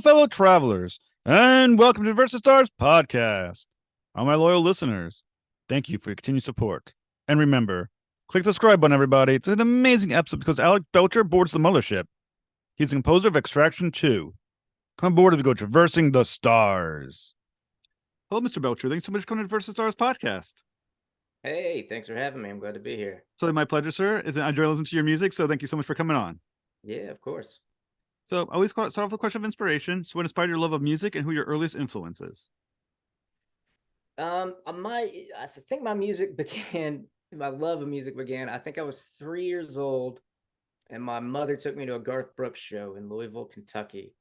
fellow travelers, and welcome to Versus Stars podcast. All my loyal listeners, thank you for your continued support. And remember, click the subscribe button, everybody. It's an amazing episode because Alex Belcher boards the mothership. He's the composer of Extraction 2. Come aboard as we go traversing the stars. Hello, Mr. Belcher. Thanks so much for coming to Versus Stars podcast. Hey, thanks for having me. I'm glad to be here. So, my pleasure, sir. I enjoy listening to your music, so thank you so much for coming on. Yeah, of course. So, I always start off with a question of inspiration. So, what inspired your love of music and who your earliest influences? I think my music began, my love of music began, I think I was 3 years old, and my mother took me to a Garth Brooks show in Louisville, Kentucky.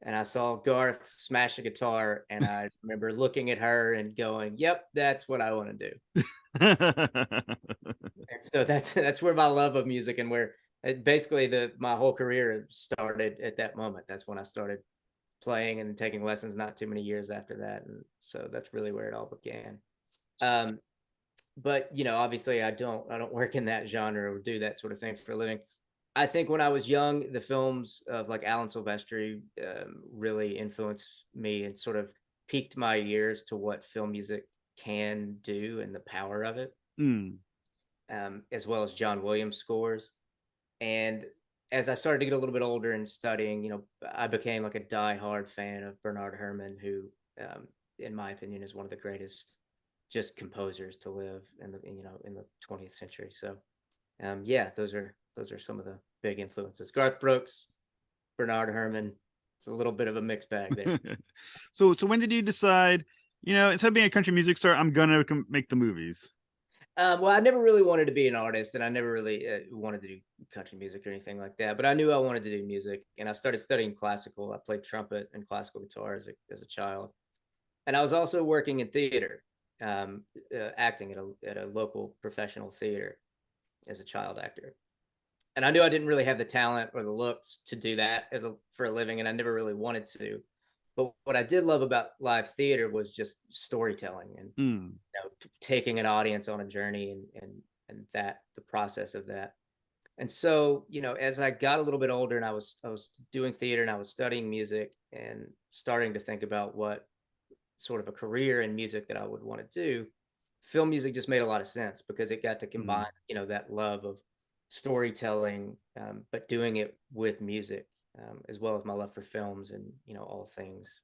And I saw Garth smash a guitar, and I remember looking at her and going, "Yep, that's what I want to do." And so that's where my love of music and where basically my whole career started at that moment. That's when I started playing and taking lessons not too many years after that. And so that's really where it all began. But obviously I don't work in that genre or do that sort of thing for a living. I think when I was young, the films of like Alan Silvestri really influenced me and sort of piqued my ears to what film music can do and the power of it, as well as John Williams scores. And as I started to get a little bit older and studying, I became like a diehard fan of Bernard Herrmann, who, in my opinion, is one of the greatest just composers to live in the 20th century. So, yeah, those are some of the big influences. Garth Brooks, Bernard Herrmann. It's a little bit of a mixed bag there. So when did you decide, instead of being a country music star, I'm gonna make the movies? Well, I never really wanted to be an artist, and I never really wanted to do country music or anything like that. But I knew I wanted to do music, and I started studying classical. I played trumpet and classical guitar as a child, and I was also working in theater, acting at a local professional theater as a child actor. And I knew I didn't really have the talent or the looks to do that for a living, and I never really wanted to. But what I did love about live theater was just storytelling and taking an audience on a journey and that the process of that. And so, as I got a little bit older and I was doing theater and I was studying music and starting to think about what sort of a career in music that I would want to do, film music just made a lot of sense because it got to combine, that love of storytelling, but doing it with music, as well as my love for films and all things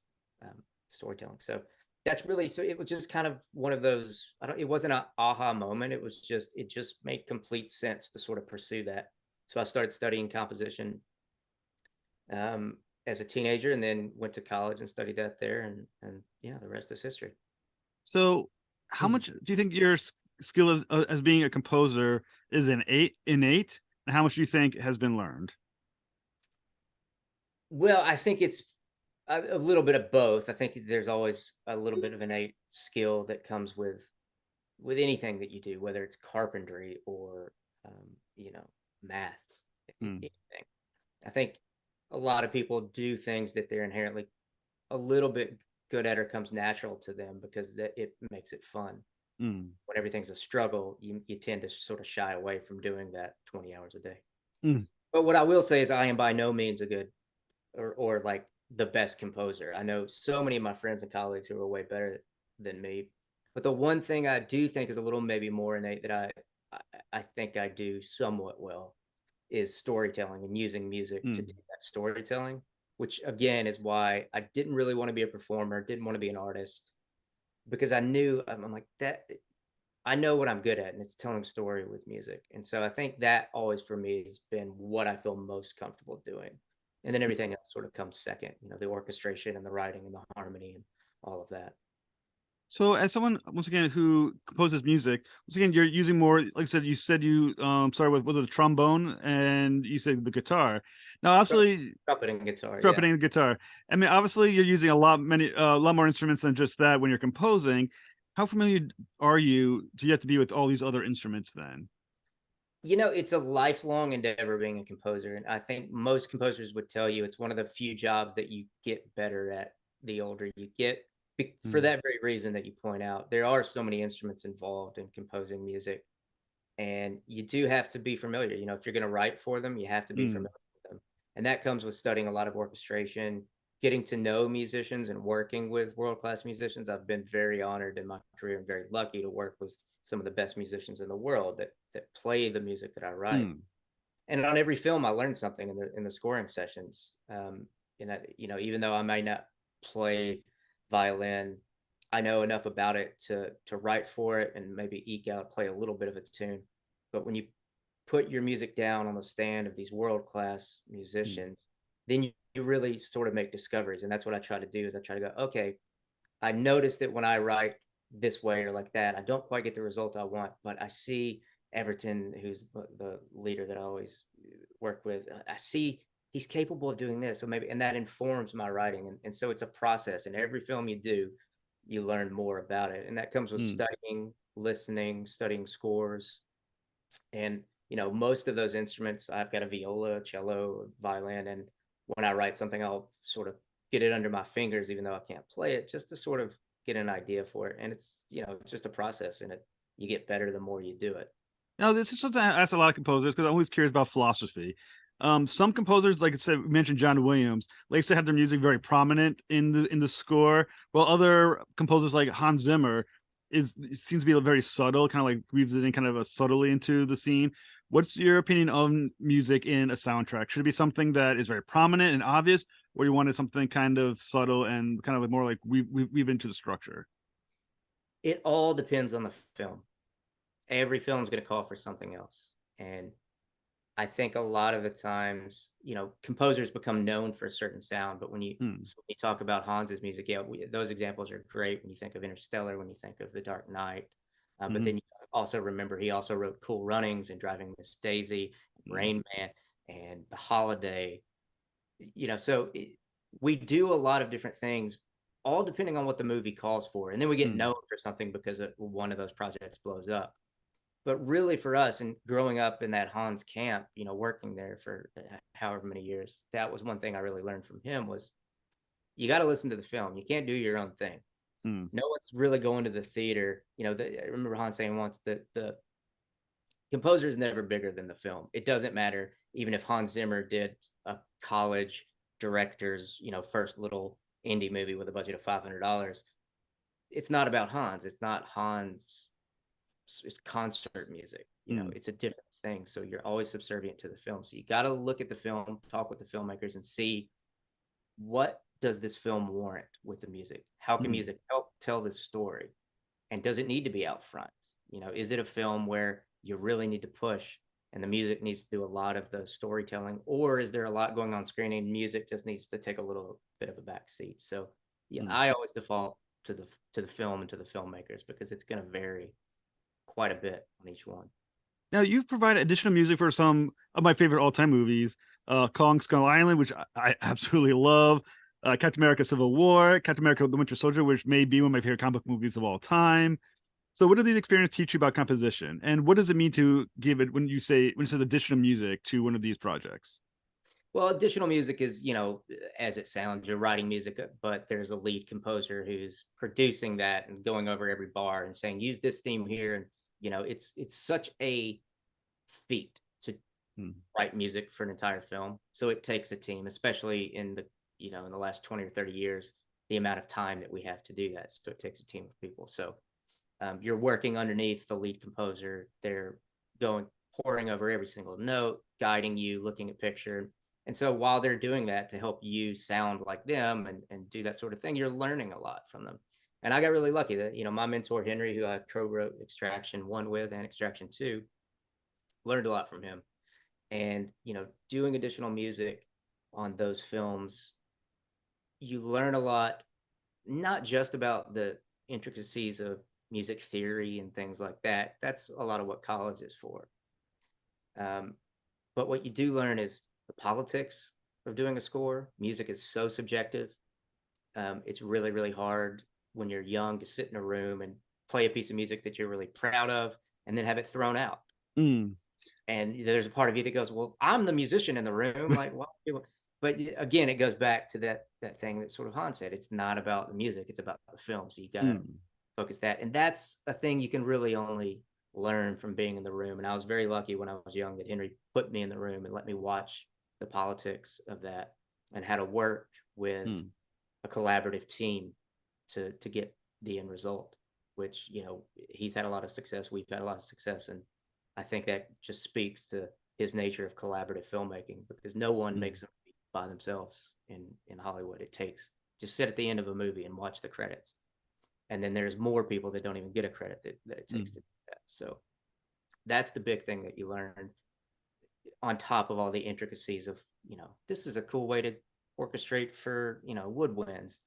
storytelling. So that's really, so it was just kind of one of those. It wasn't an aha moment. It just made complete sense to sort of pursue that. So I started studying composition as a teenager, and then went to college and studied that there, and yeah, the rest is history. So, how much do you think your skill as being a composer is innate, and how much do you think has been learned? Well, I think it's a little bit of both. I think there's always a little bit of innate skill that comes with anything that you do, whether it's carpentry or maths, anything. I think a lot of people do things that they're inherently a little bit good at or comes natural to them because it makes it fun. When everything's a struggle, you tend to sort of shy away from doing that 20 hours a day. But what I will say is I am by no means a good or like the best composer. I know so many of my friends and colleagues who are way better than me. But the one thing I do think is a little maybe more innate that I think I do somewhat well is storytelling and using music to do that storytelling, which again is why I didn't really want to be a performer, didn't want to be an artist, because I knew I'm like that. I know what I'm good at, and it's telling story with music. And so I think that always for me has been what I feel most comfortable doing. And then everything else sort of comes second, the orchestration and the writing and the harmony and all of that. So, as someone once again who composes music, once again you're using more. Like I said, you said you started with was it a trombone, and you said the guitar. Now, obviously, Trumpet and guitar, yeah. trumpeting the guitar. I mean, obviously, you're using a lot more instruments than just that when you're composing. How familiar are you? Do you have to be with all these other instruments then? It's a lifelong endeavor being a composer. And I think most composers would tell you it's one of the few jobs that you get better at the older you get. For that very reason that you point out, there are so many instruments involved in composing music. And you do have to be familiar. If you're going to write for them, you have to be familiar with them. And that comes with studying a lot of orchestration, getting to know musicians and working with world-class musicians, I've been very honored in my career and very lucky to work with some of the best musicians in the world that play the music that I write. Hmm. And on every film, I learned something in the scoring sessions. And that, even though I may not play violin, I know enough about it to write for it and maybe eke out, play a little bit of a tune. But when you put your music down on the stand of these world-class Hmm. musicians, then you really sort of make discoveries. And that's what I try to do is I try to go, okay, I notice that when I write this way or like that, I don't quite get the result I want, but I see Everton, who's the leader that I always work with, I see he's capable of doing this. So maybe, and that informs my writing. And so it's a process. And every film you do, you learn more about it. And that comes with Hmm. studying, listening, studying scores. And, most of those instruments, I've got a viola, cello, violin. And when I write something, I'll sort of get it under my fingers, even though I can't play it, just to sort of get an idea for it. And it's, just a process, and you get better the more you do it. Now, this is something I ask a lot of composers because I'm always curious about philosophy. Some composers, like I said, we mentioned John Williams, likes to have their music very prominent in the score, while other composers like Hans Zimmer seems to be very subtle, kind of like weaves it in kind of a subtly into the scene. What's your opinion on music in a soundtrack? Should it be something that is very prominent and obvious, or you wanted something kind of subtle and kind of like more like weave into the structure? It all depends on the film. Every film is going to call for something else. And I think a lot of the times, composers become known for a certain sound, but Hmm. so when you talk about Hans's music, yeah, those examples are great. When you think of Interstellar, when you think of The Dark Knight, but Hmm. then you also remember he also wrote Cool Runnings and Driving Miss Daisy, Hmm. Rain Man, and The Holiday. So we do a lot of different things, all depending on what the movie calls for, and then we get Hmm. known for something because one of those projects blows up. But really for us and growing up in that Hans camp, working there for however many years, that was one thing I really learned from him was you got to listen to the film. You can't do your own thing. Hmm. No one's really going to the theater. I remember Hans saying once that the composer is never bigger than the film. It doesn't matter. Even if Hans Zimmer did a college director's, first little indie movie with a budget of $500, it's not about Hans. It's not Hans concert music. Hmm. It's a different thing. So you're always subservient to the film. So you got to look at the film, talk with the filmmakers, and see what does this film warrant with the music. How can Hmm. music help tell this story? And does it need to be out front? Is it a film where you really need to push and the music needs to do a lot of the storytelling, or is there a lot going on screen and music just needs to take a little bit of a back seat? So yeah, Hmm. I always default to the film and to the filmmakers because it's going to vary quite a bit on each one. Now, you've provided additional music for some of my favorite all-time movies, Kong Skull Island, which I absolutely love, Captain America: Civil War, Captain America: The Winter Soldier, which may be one of my favorite comic book movies of all time. So, what do these experiences teach you about composition, and what does it mean to give it when it says additional music to one of these projects? Well, additional music is, as it sounds, you're writing music, but there's a lead composer who's producing that and going over every bar and saying, use this theme here. And, it's such a feat to Hmm. write music for an entire film. So it takes a team, especially in the last 20 or 30 years, the amount of time that we have to do that. So it takes a team of people. So you're working underneath the lead composer. They're going, pouring over every single note, guiding you, looking at picture. And so while they're doing that to help you sound like them and do that sort of thing, you're learning a lot from them. And I got really lucky that, my mentor, Henry, who I co-wrote Extraction 1 with and Extraction 2, learned a lot from him. And, doing additional music on those films, you learn a lot, not just about the intricacies of music theory and things like that. That's a lot of what college is for. Um, but what you do learn is the politics of doing a score. Music is so subjective. It's really, really hard when you're young to sit in a room and play a piece of music that you're really proud of and then have it thrown out. Mm. And there's a part of you that goes, well, I'm the musician in the room. Like, what? But again, it goes back to that thing that sort of Hans said. It's not about the music; it's about the film. So you got to Mm. focus that, and that's a thing you can really only learn from being in the room. And I was very lucky when I was young that Henry put me in the room and let me watch the politics of that. and how to work with Mm. a collaborative team to get the end result, which, he's had a lot of success. We've had a lot of success. And I think that just speaks to his nature of collaborative filmmaking, because no one Mm. makes a movie by themselves in Hollywood. It takes, just sit at the end of a movie and watch the credits. And then there's more people that don't even get a credit that it takes Mm. to do that. So that's the big thing that you learn, on top of all the intricacies of, this is a cool way to orchestrate for, woodwinds.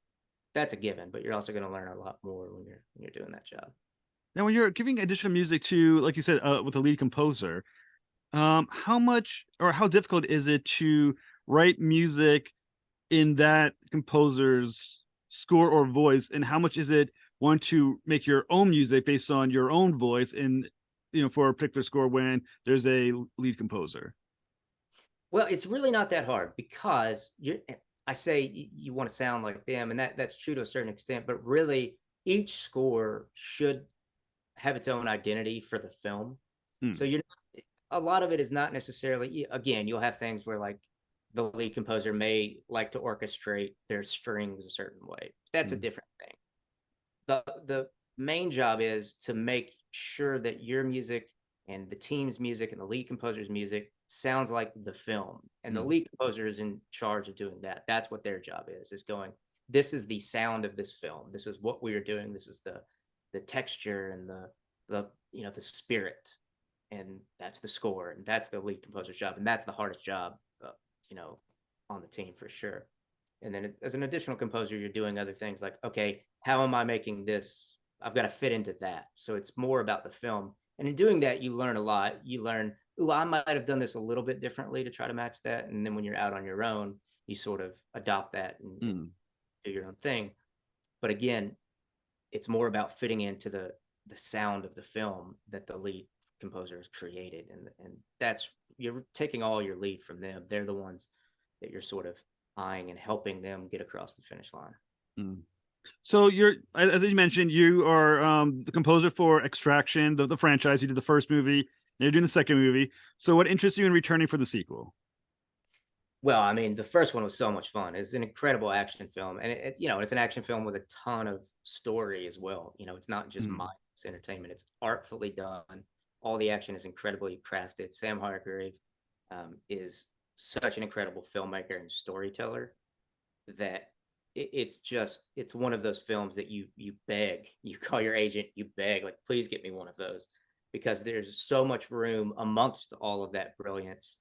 That's a given, but you're also going to learn a lot more when you're doing that job. Now, when you're giving additional music to, like you said, with a lead composer, how much or how difficult is it to write music in that composer's score or voice, and how much is it want to make your own music based on your own voice in, for a particular score when there's a lead composer? Well, it's really not that hard, because I say you want to sound like them, and that's true to a certain extent, but really each score should have its own identity for the film. Hmm. So you're a lot of it is not necessarily, again, you'll have things where, like, the lead composer may like to orchestrate their strings a certain way. That's a Hmm. different thing. The main job is to make sure that your music and the team's music and the lead composer's music sounds like the film, and the Hmm. lead composer is in charge of doing that. That's what their job is going, this is the sound of this film, this is what we are doing, this is the texture and the spirit, and that's the score, and that's the lead composer's job, and that's the hardest job, you know on the team for sure. And then as an additional composer, you're doing other things like, okay, how am I making this? I've got to fit into that. So it's more about the film. And in doing that, you learn a lot. You learn, oh, I might have done this a little bit differently to try to match that. And then when you're out on your own, you sort of adopt that and Hmm. do your own thing. But again, it's more about fitting into the sound of the film that the lead composer has created. And that's, you're taking all your lead from them. They're the ones that you're sort of eyeing and helping them get across the finish line. Hmm. So you're, as you mentioned, you are the composer for Extraction, the franchise. You did the first movie, and you're doing the second movie. So what interests you in returning for the sequel? Well, I mean, the first one was so much fun. It's an incredible action film, and it's an action film with a ton of story as well. It's not just Hmm. mindless entertainment; it's artfully done. All the action is incredibly crafted. Sam Hargrave is such an incredible filmmaker and storyteller that it's one of those films that you beg, you call your agent, you beg, like, please get me one of those, because there's so much room amongst all of that brilliance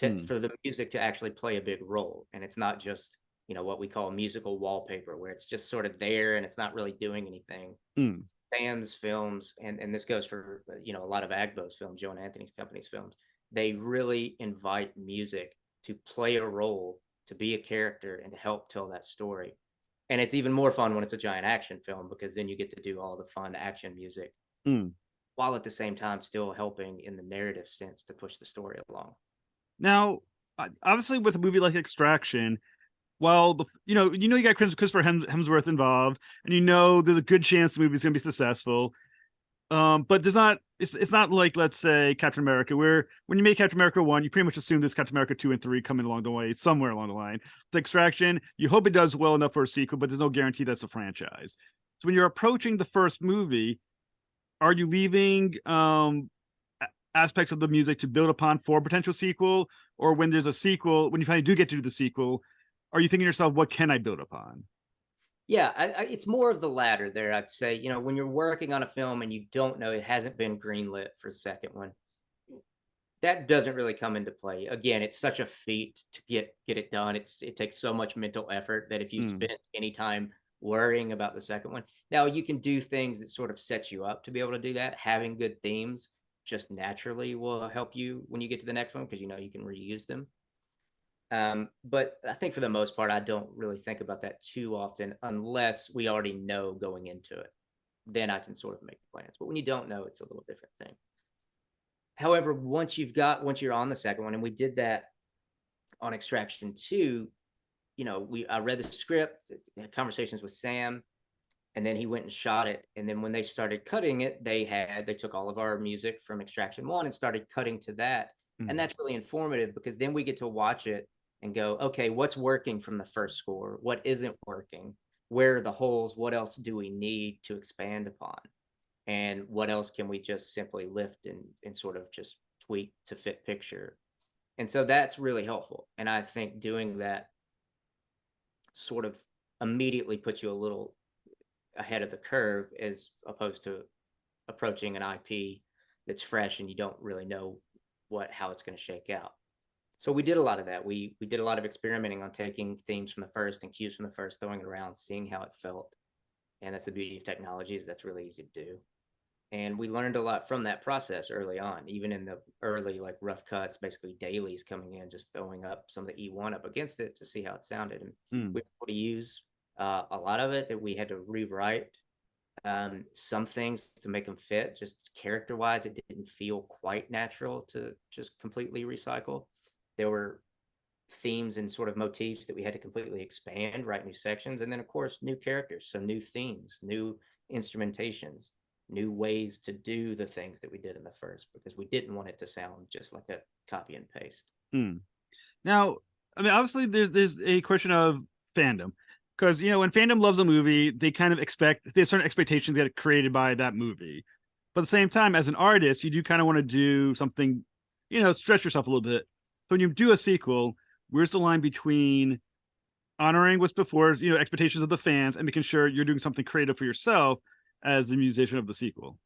Hmm. for the music to actually play a big role. And it's not just, what we call musical wallpaper, where it's just sort of there and it's not really doing anything. Hmm. Sam's films, and this goes for, a lot of Agbo's films, Joe and Anthony's company's films, they really invite music to play a role, to be a character, and to help tell that story. And it's even more fun when it's a giant action film, because then you get to do all the fun action music Hmm. while at the same time still helping in the narrative sense to push the story along. Now, obviously, with a movie like Extraction, while you got Christopher Hemsworth involved, and there's a good chance the movie's going to be successful. But there's not. It's not like, let's say, Captain America, where when you make Captain America 1, you pretty much assume there's Captain America 2 and 3 coming along the way, somewhere along the line. The Extraction, you hope it does well enough for a sequel, but there's no guarantee that's a franchise. So when you're approaching the first movie, are you leaving aspects of the music to build upon for a potential sequel, or when there's a sequel, when you finally do get to do the sequel, are you thinking to yourself, what can I build upon? Yeah, it's more of the latter there, I'd say. When you're working on a film and you don't know, it hasn't been greenlit for a second one, that doesn't really come into play. Again, it's such a feat to get it done. It takes so much mental effort that if you Mm. spend any time worrying about the second one, now you can do things that sort of set you up to be able to do that. Having good themes just naturally will help you when you get to the next one, because you can reuse them. But I think for the most part, I don't really think about that too often, unless we already know going into it. Then I can sort of make plans. But when you don't know, it's a little different thing. However, once you're on the second one, and we did that on Extraction 2, I read the script, had conversations with Sam, and then he went and shot it. And then when they started cutting it, they took all of our music from Extraction 1 and started cutting to that. And Mm. that's really informative, because then we get to watch it and go, okay, what's working from the first score? What isn't working? Where are the holes? What else do we need to expand upon? And what else can we just simply lift and sort of just tweak to fit picture? And so that's really helpful. And I think doing that sort of immediately puts you a little ahead of the curve as opposed to approaching an IP that's fresh and you don't really know how it's going to shake out. So we did a lot of that. We did a lot of experimenting on taking themes from the first and cues from the first, throwing it around, seeing how it felt. And that's the beauty of technology, is that's really easy to do. And we learned a lot from that process early on, even in the early like rough cuts, basically dailies coming in, just throwing up some of the E1 up against it to see how it sounded. And we were able to use a lot of it that we had to rewrite some things to make them fit. Just character wise, it didn't feel quite natural to just completely recycle. There were themes and sort of motifs that we had to completely expand, write new sections, and then of course new characters, so new themes, new instrumentations, new ways to do the things that we did in the first, because we didn't want it to sound just like a copy and paste. Now, I mean, obviously, there's a question of fandom, because when fandom loves a movie, they kind of expect there's certain expectations that are created by that movie. But at the same time, as an artist, you do kind of want to do something, stretch yourself a little bit. So when you do a sequel, where's the line between honoring what's before, expectations of the fans, and making sure you're doing something creative for yourself as the musician of the sequel?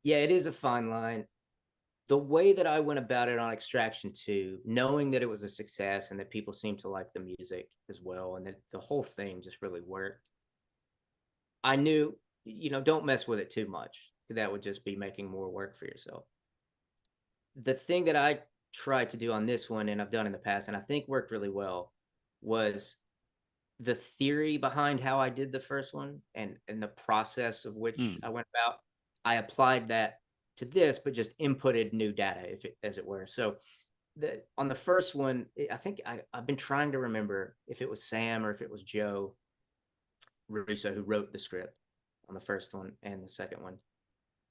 Yeah, it is a fine line. The way that I went about it on Extraction 2, knowing that it was a success and that people seemed to like the music as well, and that the whole thing just really worked, I knew, don't mess with it too much. That would just be making more work for yourself. The thing that I tried to do on this one, and I've done in the past, and I think worked really well, was the theory behind how I did the first one and the process of which I went about. I applied that to this, but just inputted new data, as it were. So on the first one, I think I've been trying to remember if it was Sam or if it was Joe Russo who wrote the script on the first one and the second one.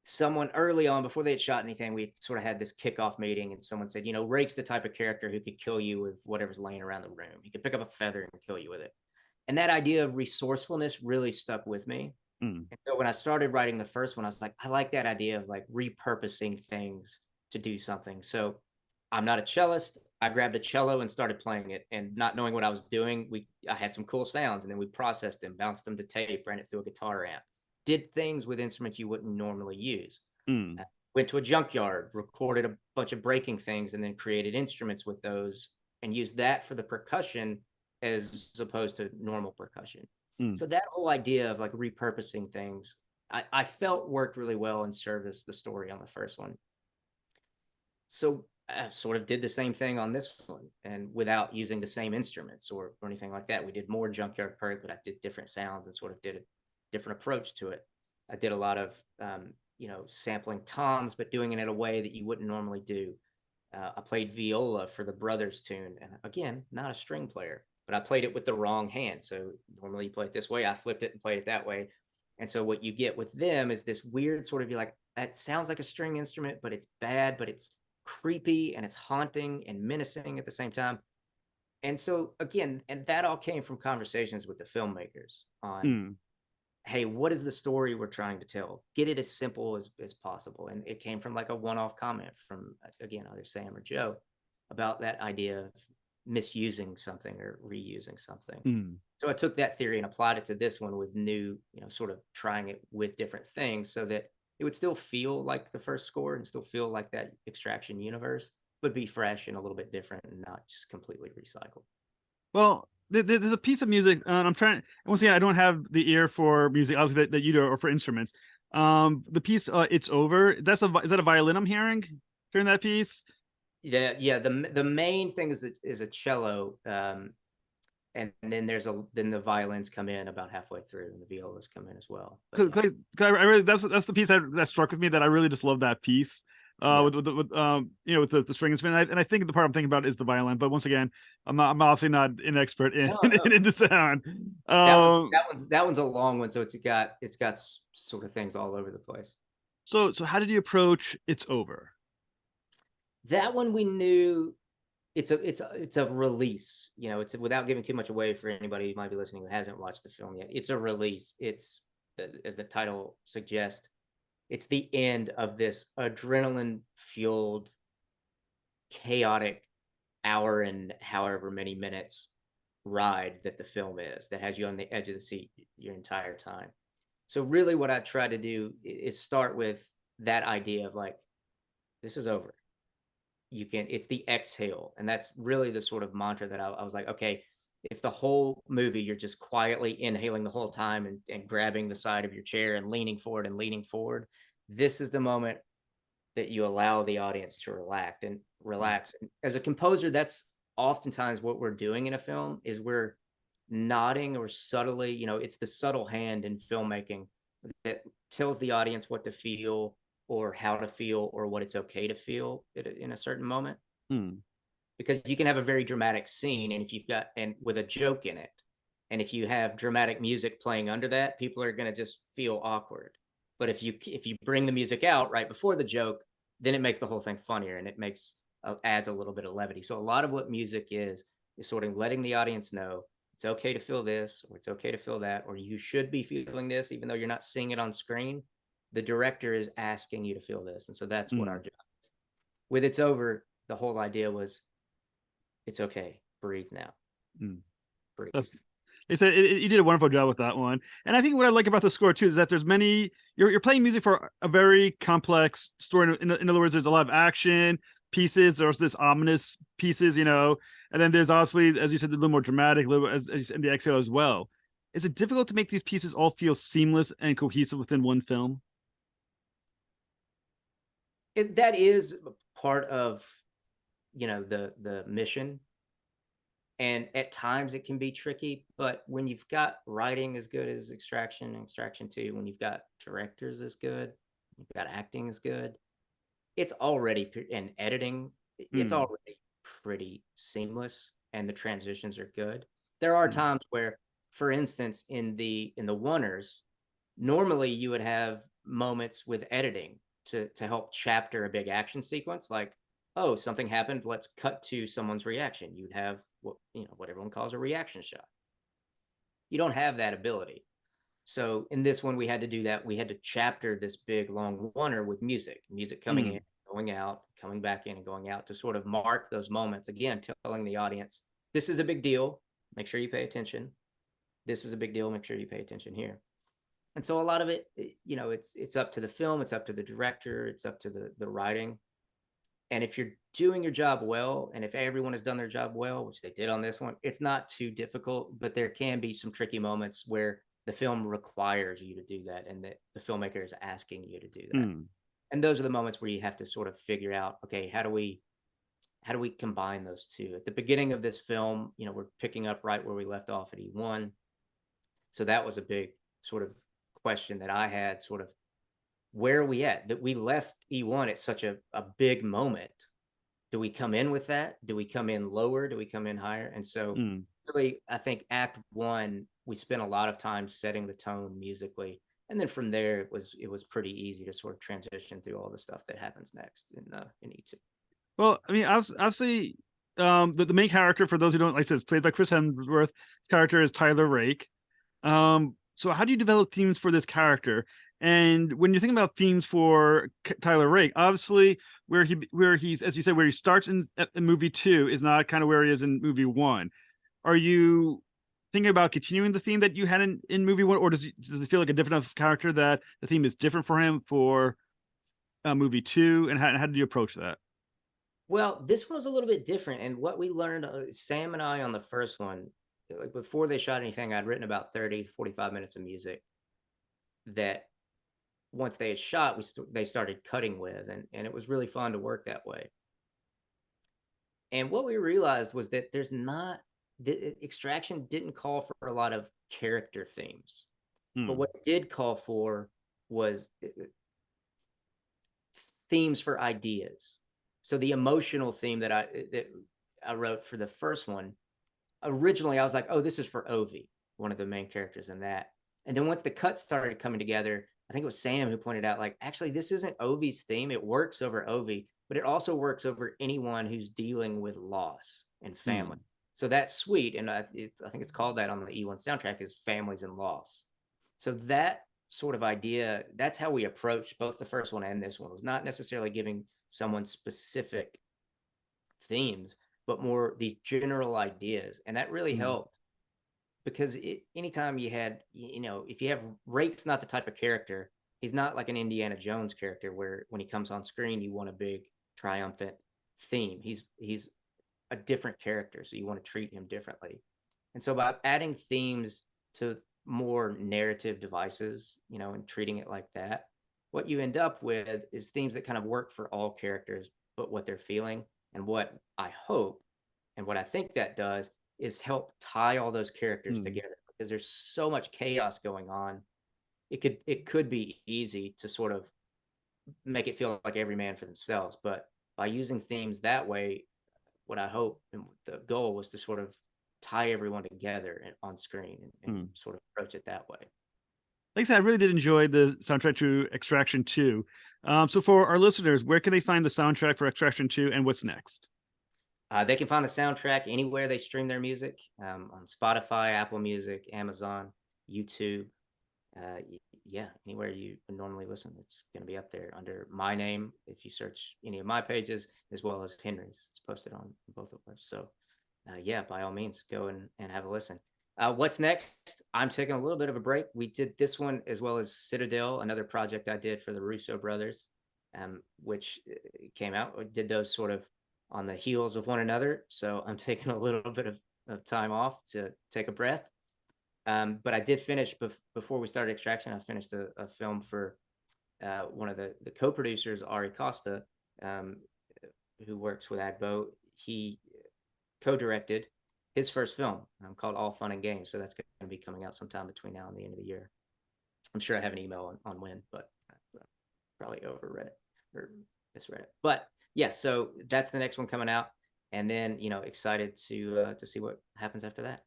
Someone early on, before they had shot anything, we sort of had this kickoff meeting, and someone said, Rake's the type of character who could kill you with whatever's laying around the room. He could pick up a feather and kill you with it. And that idea of resourcefulness really stuck with me. And so when I started writing the first one, I was like, I like that idea of like repurposing things to do something. So I'm not a cellist. I grabbed a cello and started playing it, and not knowing what I was doing, I had some cool sounds, and then we processed them, bounced them to tape, ran it through a guitar amp, did things with instruments you wouldn't normally use. Went to a junkyard, recorded a bunch of breaking things, and then created instruments with those and used that for the percussion as opposed to normal percussion. So that whole idea of like repurposing things, I felt worked really well and serviced the story on the first one. So I sort of did the same thing on this one, and without using the same instruments or anything like that. We did more junkyard perk, but I did different sounds and sort of did a different approach to it. I did a lot of sampling toms, but doing it in a way that you wouldn't normally do. I played viola for the Brothers tune, and again, not a string player, but I played it with the wrong hand. So normally you play it this way, I flipped it and played it that way. And so what you get with them is this weird sort of, you're like, that sounds like a string instrument, but it's bad, but it's creepy and it's haunting and menacing at the same time. And so again, and that all came from conversations with the filmmakers on, hey, what is the story we're trying to tell? Get it as simple as possible. And it came from like a one-off comment from, again, either Sam or Joe, about that idea of misusing something or reusing something. So I took that theory and applied it to this one with new, sort of trying it with different things so that it would still feel like the first score and still feel like that Extraction universe, but be fresh and a little bit different and not just completely recycled. Well, there's a piece of music, and I'm trying. Once again, I don't have the ear for music, obviously that you do, or for instruments. The piece, "It's Over." Is that a violin I'm hearing during that piece? Yeah. The main thing is a cello, and then then the violins come in about halfway through, and the violas come in as well. But Cause I really that's the piece that struck with me, that I really just love that piece. With the string instrument, and I think the part I'm thinking about is the violin. But once again, I'm obviously not an expert in in the sound. That one's a long one, so it's got sort of things all over the place. So how did you approach "It's Over"? That one we knew it's a release. It's without giving too much away for anybody who might be listening who hasn't watched the film yet. It's a release. It's as the title suggests, it's the end of this adrenaline fueled, chaotic hour and however many minutes ride that the film is, that has you on the edge of the seat your entire time. So really what I try to do is start with that idea of like, this is over. It's the exhale. And that's really the sort of mantra that I was like, okay, if the whole movie you're just quietly inhaling the whole time and grabbing the side of your chair and leaning forward, this is the moment that you allow the audience to relax. And as a composer, that's oftentimes what we're doing in a film is we're nodding or subtly, it's the subtle hand in filmmaking that tells the audience what to feel or how to feel or what it's okay to feel in a certain moment. Because you can have a very dramatic scene and with a joke in it, and if you have dramatic music playing under that, people are going to just feel awkward. But if you bring the music out right before the joke, then it makes the whole thing funnier, and it adds a little bit of levity. So a lot of what music is sort of letting the audience know it's okay to feel this, or it's okay to feel that, or you should be feeling this, even though you're not seeing it on screen. The director is asking you to feel this. And so that's what our job is. With It's Over, the whole idea was, it's okay, breathe now. Breathe. They said you did a wonderful job with that one. And I think what I like about the score too is that there's many, you're playing music for a very complex story. In other words, there's a lot of action pieces. There's this ominous pieces, and then there's obviously, as you said, a little more dramatic, a little as you said, in the exhale as well. Is it difficult to make these pieces all feel seamless and cohesive within one film? That is part of, the mission. And at times it can be tricky, but when you've got writing as good as Extraction and Extraction 2, when you've got directors as good, you've got acting as good, it's already, and editing, it's already pretty seamless, and the transitions are good. There are times where, for instance, in the oneers, normally you would have moments with editing to help chapter a big action sequence, like, oh, something happened, let's cut to someone's reaction. You'd have what everyone calls a reaction shot. You don't have that ability. So in this one, we had to do that. We had to chapter this big long oneer with music coming in, going out, coming back in, and going out, to sort of mark those moments. Again, telling the audience, this is a big deal, make sure you pay attention. This is a big deal, make sure you pay attention here. And so a lot of it, it's up to the film, it's up to the director, it's up to the writing. And if you're doing your job well, and if everyone has done their job well, which they did on this one, it's not too difficult, but there can be some tricky moments where the film requires you to do that, and that the filmmaker is asking you to do that. And those are the moments where you have to sort of figure out, okay, how do we combine those two? At the beginning of this film, we're picking up right where we left off at E1. So that was a big sort of question that I had, sort of, where are we at? That we left E1 at such a big moment. Do we come in with that? Do we come in lower? Do we come in higher? And so really, I think Act 1, we spent a lot of time setting the tone musically. And then from there, it was pretty easy to sort of transition through all the stuff that happens next in E2. Well, I mean, obviously, the main character, for those who don't, like I said, is played by Chris Hemsworth. His character is Tyler Rake. So how do you develop themes for this character? And when you think about themes for Tyler Rake, obviously where he's, as you said, where he starts in movie 2 is not kind of where he is in movie 1. Are you thinking about continuing the theme that you had in movie 1, or does it feel like a different enough character that the theme is different for him for movie 2? And how did you approach that? Well, this one was a little bit different. And what we learned, Sam and I, on the first one, like before they shot anything, I'd written about 30, 45 minutes of music that once they had shot, they started cutting with, and it was really fun to work that way. And what we realized was that the Extraction didn't call for a lot of character themes, but what it did call for was themes for ideas. So the emotional theme that I wrote for the first one, originally I was like, oh, this is for Ovi, one of the main characters in that. And then once the cuts started coming together, I think it was Sam who pointed out, like, actually, this isn't Ovi's theme. It works over Ovi, but it also works over anyone who's dealing with loss and family. So that's sweet. And I think it's called that on the E1 soundtrack, is families and loss. So that sort of idea, that's how we approached both the first one and this one, was not necessarily giving someone specific themes, but more these general ideas. And that really helped, because anytime you had, if you have Rake's not the type of character, he's not like an Indiana Jones character where when he comes on screen, you want a big triumphant theme. He's a different character, so you want to treat him differently. And so by adding themes to more narrative devices, and treating it like that, what you end up with is themes that kind of work for all characters, but what they're feeling. And what I hope and what I think that does is help tie all those characters together, because there's so much chaos going on. It could be easy to sort of make it feel like every man for themselves, but by using themes that way, what I hope and the goal was to sort of tie everyone together on screen and sort of approach it that way. Like I said, I really did enjoy the soundtrack to Extraction 2. So for our listeners, where can they find the soundtrack for Extraction 2 and what's next? They can find the soundtrack anywhere they stream their music, on Spotify, Apple Music, Amazon, YouTube. Anywhere you would normally listen, it's going to be up there under my name. If you search any of my pages, as well as Henry's, it's posted on both of us. So by all means, go and have a listen. What's next? I'm taking a little bit of a break. We did this one as well as Citadel, another project I did for the Russo brothers, which came out. We did those sort of on the heels of one another. So I'm taking a little bit of time off to take a breath. But I did finish before we started Extraction. I finished a film for one of the co-producers, Ari Costa, who works with Agbo. He co-directed his first film called All Fun and Games. So that's going to be coming out sometime between now and the end of the year. I'm sure I have an email on when, but I probably overread it or misread it. But yeah, so that's the next one coming out. And then, excited to see what happens after that.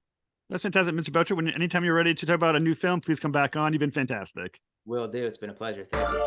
That's fantastic, Mr. Belcher. Anytime you're ready to talk about a new film, please come back on. You've been fantastic. Will do. It's been a pleasure. Thank you.